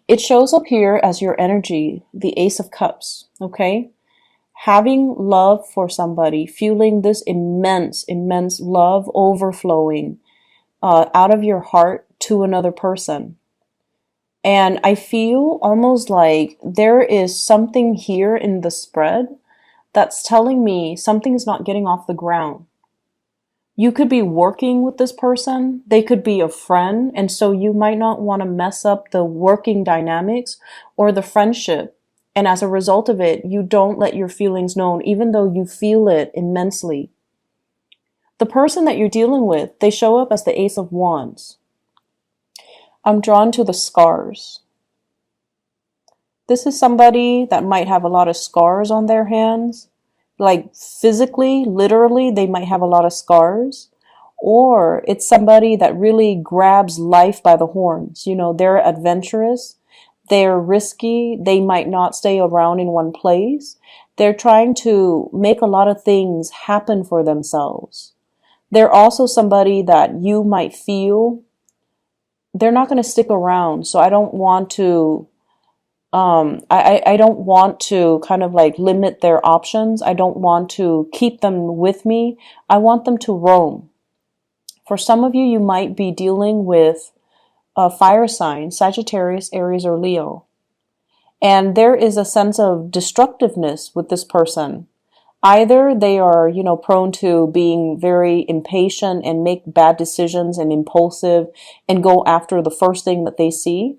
It shows up here as your energy, the Ace of Cups, okay? Having love for somebody, feeling this immense, immense love overflowing out of your heart to another person. And I feel almost like there is something here in the spread that's telling me something's not getting off the ground. You could be working with this person, they could be a friend, and so you might not want to mess up the working dynamics or the friendship. And as a result of it, you don't let your feelings known, even though you feel it immensely. The person that you're dealing with, they show up as the Ace of Wands. I'm drawn to the scars. This is somebody that might have a lot of scars on their hands. Like physically, literally, they might have a lot of scars. Or it's somebody that really grabs life by the horns. You know, they're adventurous, they're risky, they might not stay around in one place. They're trying to make a lot of things happen for themselves. They're also somebody that you might feel they're not going to stick around. So I don't want to I don't want to kind of like limit their options. I don't want to keep them with me. I want them to roam. For some of you, you might be dealing with a fire sign, Sagittarius, Aries, or Leo. And there is a sense of destructiveness with this person. Either they are, prone to being very impatient and make bad decisions and impulsive and go after the first thing that they see,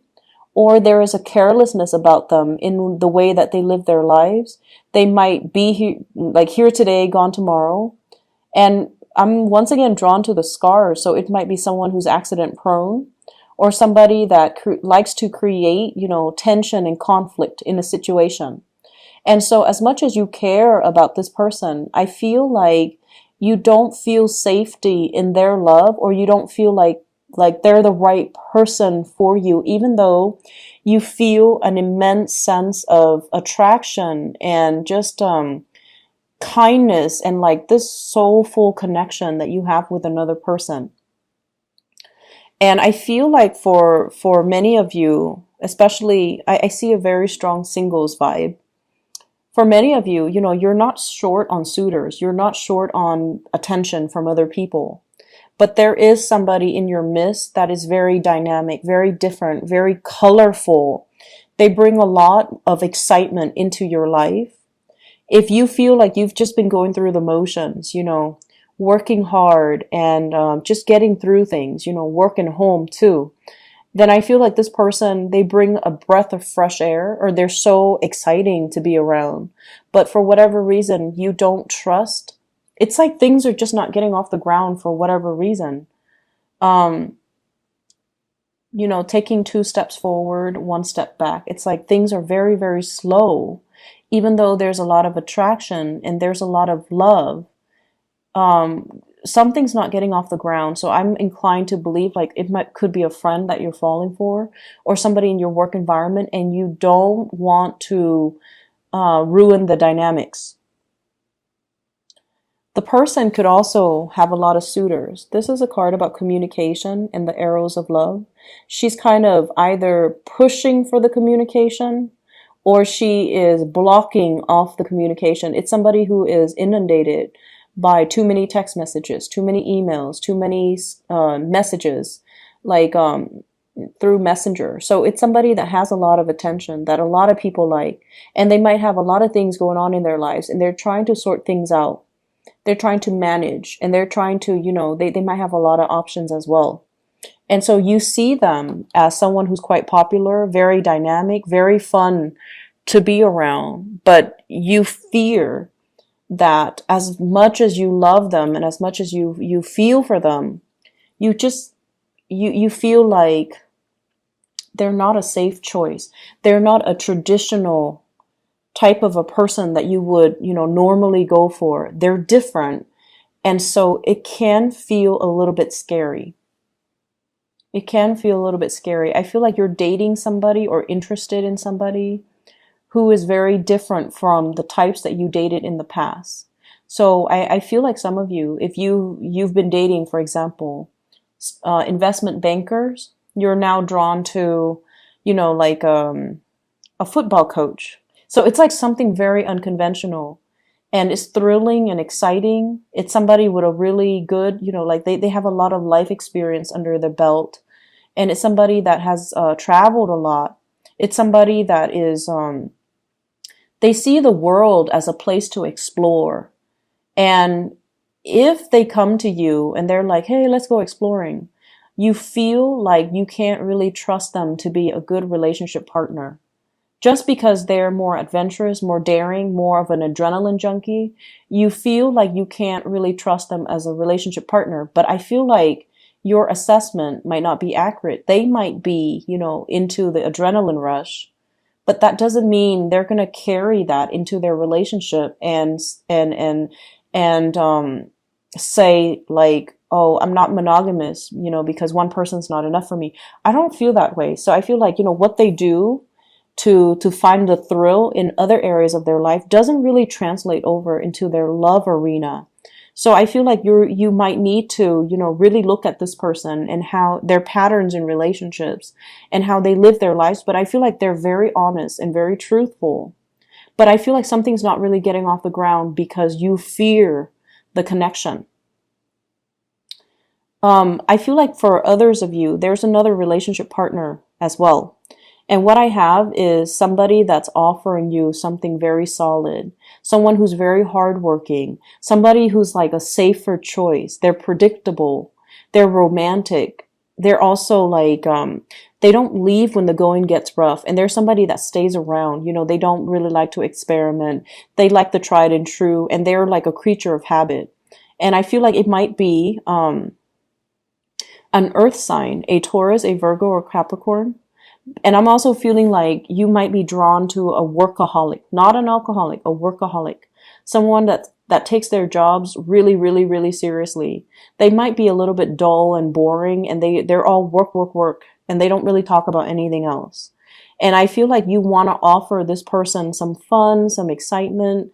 or there is a carelessness about them in the way that they live their lives. They might be here today, gone tomorrow. And I'm once again drawn to the scars. So it might be someone who's accident prone or somebody that likes to create, tension and conflict in a situation. And so as much as you care about this person, I feel like you don't feel safety in their love, or you don't feel like they're the right person for you, even though you feel an immense sense of attraction and just kindness and like this soulful connection that you have with another person. And I feel like for many of you, especially, I see a very strong singles vibe. For many of you, you're not short on suitors. You're not short on attention from other people. But there is somebody in your midst that is very dynamic, very different, very colorful. They bring a lot of excitement into your life. If you feel like you've just been going through the motions, working hard and just getting through things, working home too, then I feel like this person, they bring a breath of fresh air, or they're so exciting to be around. But for whatever reason, you don't trust. It's like things are just not getting off the ground for whatever reason. Um, Taking two steps forward, one step back. It's like things are very, very slow, even though there's a lot of attraction and there's a lot of love. Something's not getting off the ground. So I'm inclined to believe like could be a friend that you're falling for, or somebody in your work environment, and you don't want to ruin the dynamics. The person could also have a lot of suitors. This is a card about communication and the arrows of love. She's kind of either pushing for the communication or she is blocking off the communication. It's somebody who is inundated by too many text messages, too many emails, too many messages, like through Messenger. So it's somebody that has a lot of attention that a lot of people like, and they might have a lot of things going on in their lives, and they're trying to sort things out. They're trying to manage, and they're trying to, they might have a lot of options as well. And so you see them as someone who's quite popular, very dynamic, very fun to be around, but you fear that as much as you love them and as much as you feel for them, you feel like they're not a safe choice. They're not a traditional type of a person that you would, normally go for. They're different. And so it can feel a little bit scary. It can feel a little bit scary. I feel like you're dating somebody or interested in somebody who is very different from the types that you dated in the past. So I feel like some of you, if you've been dating, for example, investment bankers, you're now drawn to, like a football coach. So it's like something very unconventional, and it's thrilling and exciting. It's somebody with a really good, like they have a lot of life experience under their belt, and it's somebody that has traveled a lot. It's somebody that is, they see the world as a place to explore. And if they come to you and they're like, hey, let's go exploring, you feel like you can't really trust them to be a good relationship partner. Just because they're more adventurous, more daring, more of an adrenaline junkie, you feel like you can't really trust them as a relationship partner. But I feel like your assessment might not be accurate. They might be, into the adrenaline rush, but that doesn't mean they're going to carry that into their relationship and say like, oh, I'm not monogamous, because one person's not enough for me. I don't feel that way. So I feel like, what they do to find the thrill in other areas of their life doesn't really translate over into their love arena. So I feel like you might need to, really look at this person and how their patterns in relationships and how they live their lives. But I feel like they're very honest and very truthful. But I feel like something's not really getting off the ground because you fear the connection. I feel like for others of you, there's another relationship partner as well. And what I have is somebody that's offering you something very solid, someone who's very hardworking, somebody who's like a safer choice. They're predictable. They're romantic. They're also like, they don't leave when the going gets rough. And they're somebody that stays around. They don't really like to experiment. They like the tried and true, and they're like a creature of habit. And I feel like it might be, an earth sign, a Taurus, a Virgo, or Capricorn. And I'm also feeling like you might be drawn to a workaholic, not an alcoholic, a workaholic, someone that takes their jobs really, really, really seriously. They might be a little bit dull and boring, and they're all work, work, work, and they don't really talk about anything else. And I feel like you want to offer this person some fun, some excitement,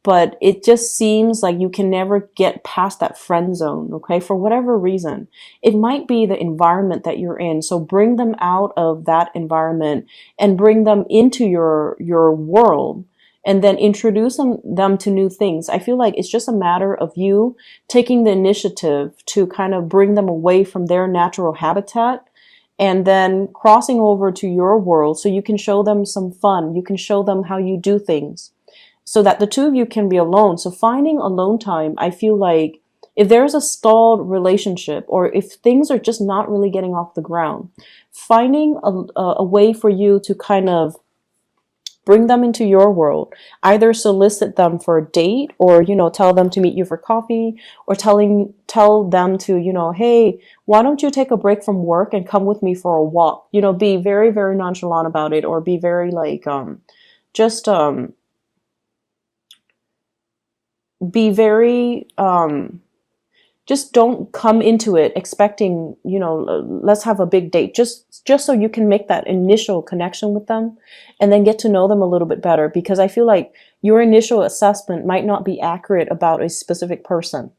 but it just seems like you can never get past that friend zone, okay? For whatever reason. It might be the environment that you're in. So bring them out of that environment and bring them into your world, and then introduce them to new things. I feel like it's just a matter of you taking the initiative to kind of bring them away from their natural habitat and then crossing over to your world so you can show them some fun. You can show them how you do things, so that the two of you can be alone. So finding alone time, I feel like if there's a stalled relationship or if things are just not really getting off the ground, finding a way for you to kind of bring them into your world, either solicit them for a date or, tell them to meet you for coffee, or tell them to, hey, why don't you take a break from work and come with me for a walk? Be very, very nonchalant about it, or be very like, just, be very, just don't come into it expecting, let's have a big date, just so you can make that initial connection with them and then get to know them a little bit better. Because I feel like your initial assessment might not be accurate about a specific person.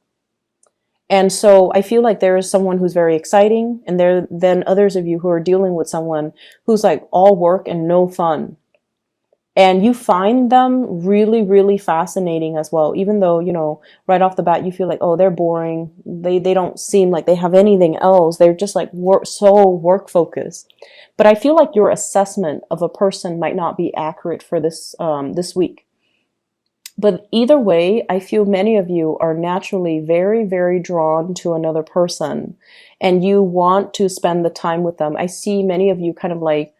And so I feel like there is someone who's very exciting, and then others of you who are dealing with someone who's like all work and no fun. And you find them really, really fascinating as well, even though, right off the bat, you feel like, oh, they're boring. They don't seem like they have anything else. They're just like so work focused. But I feel like your assessment of a person might not be accurate for this week. But either way, I feel many of you are naturally very, very drawn to another person, and you want to spend the time with them. I see many of you kind of like,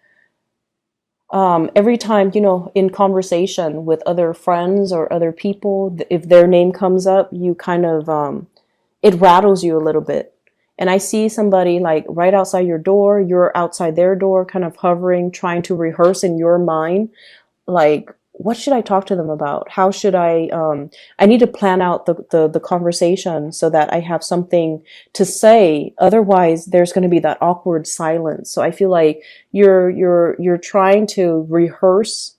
every time, in conversation with other friends or other people, if their name comes up, you kind of, it rattles you a little bit. And I see somebody like right outside your door, you're outside their door, kind of hovering, trying to rehearse in your mind, like, what should I talk to them about? How should I need to plan out the conversation so that I have something to say. Otherwise, there's going to be that awkward silence. So I feel like you're trying to rehearse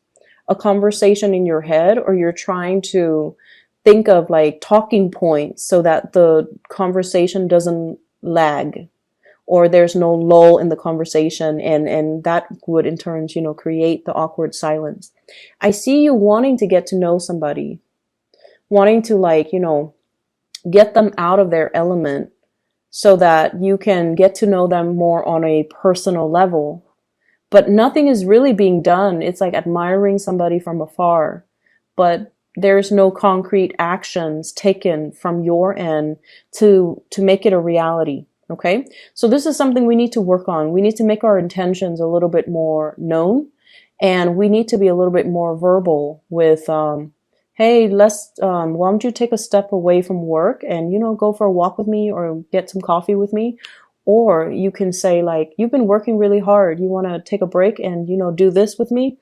a conversation in your head, or you're trying to think of like talking points so that the conversation doesn't lag, or there's no lull in the conversation, and that would in turn, create the awkward silence. I see you wanting to get to know somebody, wanting to get them out of their element so that you can get to know them more on a personal level. But nothing is really being done. It's like admiring somebody from afar, but there's no concrete actions taken from your end to make it a reality. Okay. So this is something we need to work on. We need to make our intentions a little bit more known, and we need to be a little bit more verbal with, hey, why don't you take a step away from work and, go for a walk with me or get some coffee with me? Or you can say like, you've been working really hard. You want to take a break and, do this with me?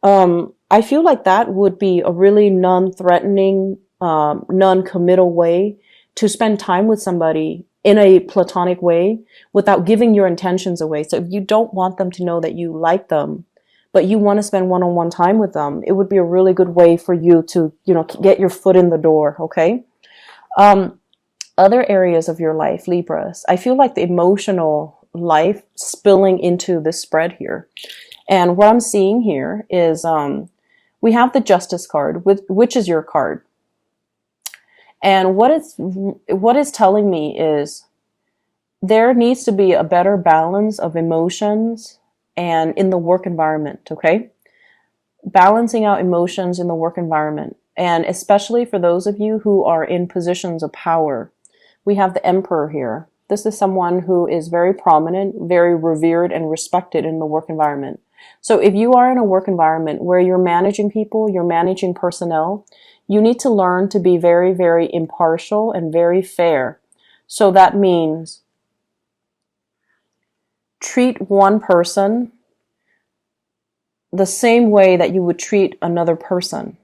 I feel like that would be a really non-threatening, non-committal way to spend time with somebody in a platonic way without giving your intentions away. So if you don't want them to know that you like them, but you want to spend one-on-one time with them, it would be a really good way for you to, get your foot in the door. Okay. Other areas of your life, Libras, I feel like the emotional life spilling into this spread here. And what I'm seeing here is, we have the Justice card, which is your card. And what is telling me is there needs to be a better balance of emotions and in the work environment, okay? Balancing out emotions in the work environment. And especially for those of you who are in positions of power. We have the Emperor here. This is someone who is very prominent, very revered and respected in the work environment. So if you are in a work environment where you're managing people, you're managing personnel, you need to learn to be very, very impartial and very fair. So that means treat one person the same way that you would treat another person.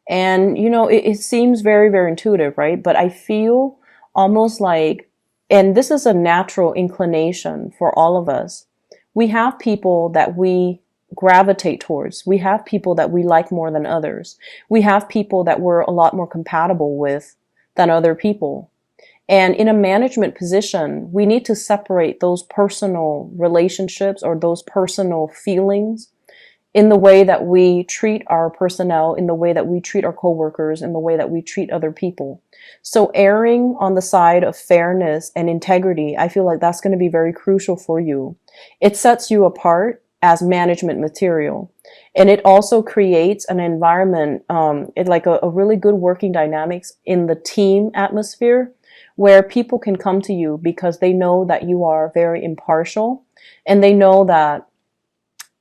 And, it seems very, very intuitive, right? But I feel almost like, and this is a natural inclination for all of us, we have people that we gravitate towards. We have people that we like more than others. We have people that we're a lot more compatible with than other people. And in a management position, we need to separate those personal relationships or those personal feelings in the way that we treat our personnel, in the way that we treat our coworkers, in the way that we treat other people. So erring on the side of fairness and integrity, I feel like that's going to be very crucial for you. It sets you apart as management material. And it also creates an environment, a really good working dynamics in the team atmosphere where people can come to you because they know that you are very impartial and they know that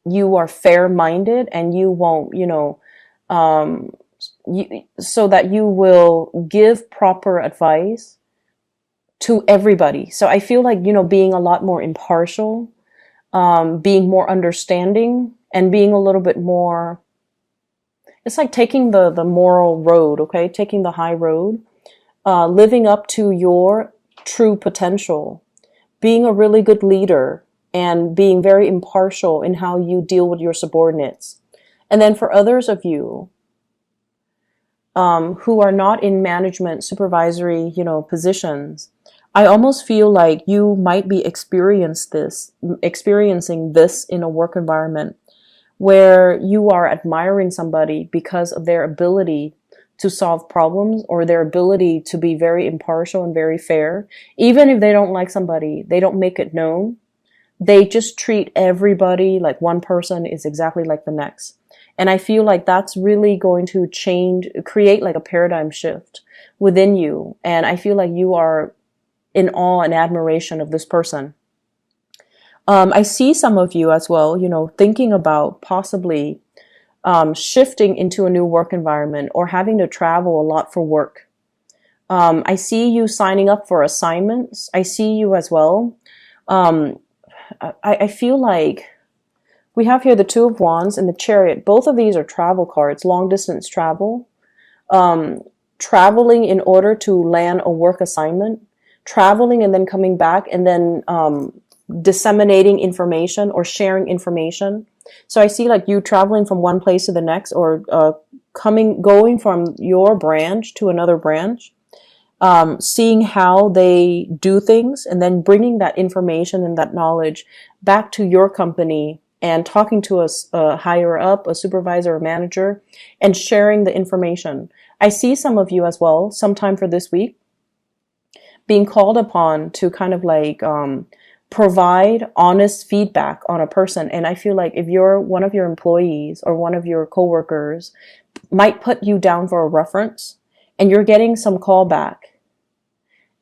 you are fair-minded and you won't, so that you will give proper advice to everybody. So I feel like, being a lot more impartial, being more understanding, and being a little bit more, it's like taking the moral road, okay? Taking the high road, living up to your true potential, being a really good leader, and being very impartial in how you deal with your subordinates. And then for others of you who are not in management, supervisory, positions, I almost feel like you might be experiencing this in a work environment where you are admiring somebody because of their ability to solve problems or their ability to be very impartial and very fair. Even if they don't like somebody, they don't make it known. They just treat everybody like one person is exactly like the next. And I feel like that's really going to create like a paradigm shift within you. And I feel like you are in awe and admiration of this person. I see some of you as well, thinking about possibly shifting into a new work environment or having to travel a lot for work. I see you signing up for assignments. I see you as well. I feel like we have here the Two of Wands and the Chariot. Both of these are travel cards, long distance travel, traveling in order to land a work assignment, traveling and then coming back and then disseminating information or sharing information. So I see like you traveling from one place to the next or going from your branch to another branch. seeing how they do things and then bringing that information and that knowledge back to your company and talking to a higher up, a supervisor or manager, and sharing the information. I see some of you as well, sometime for this week, being called upon to kind of like provide honest feedback on a person. And I feel like if you're one of your employees or one of your coworkers might put you down for a reference and you're getting some callback.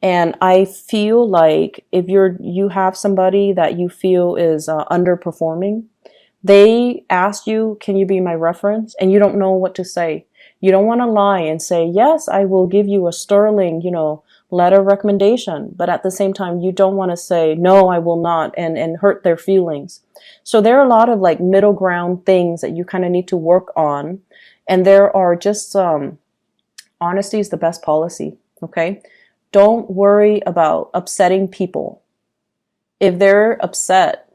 And I feel like if you have somebody that you feel is underperforming, they ask you, can you be my reference? And you don't know what to say. You don't want to lie and say, yes, I will give you a sterling, letter of recommendation. But at the same time, you don't want to say, no, I will not, and hurt their feelings. So there are a lot of like middle ground things that you kind of need to work on. And there are just, honesty is the best policy. Okay. Don't worry about upsetting people. If they're upset,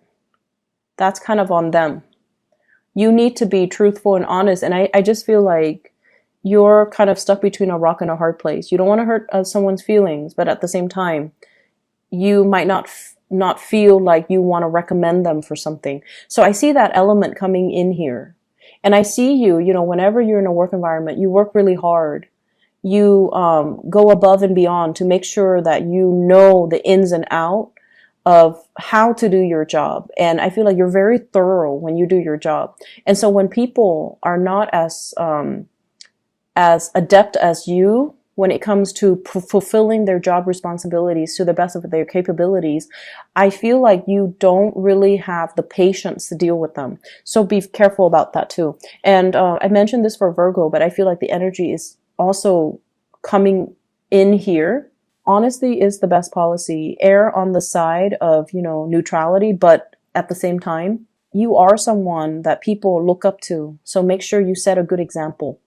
that's kind of on them. You need to be truthful and honest. And I just feel like you're kind of stuck between a rock and a hard place. You don't want to hurt someone's feelings, but at the same time, you might not feel like you want to recommend them for something. So I see that element coming in here. And I see you, whenever you're in a work environment, you work really hard. You go above and beyond to make sure that you know the ins and out of how to do your job. And I feel like you're very thorough when you do your job. And so when people are not as adept as you when it comes to fulfilling their job responsibilities to the best of their capabilities, I feel like you don't really have the patience to deal with them. So be careful about that too. And I mentioned this for Virgo, but I feel like the energy is also coming in here. Honesty is the best policy. Err on the side of, neutrality, but at the same time, you are someone that people look up to. So make sure you set a good example.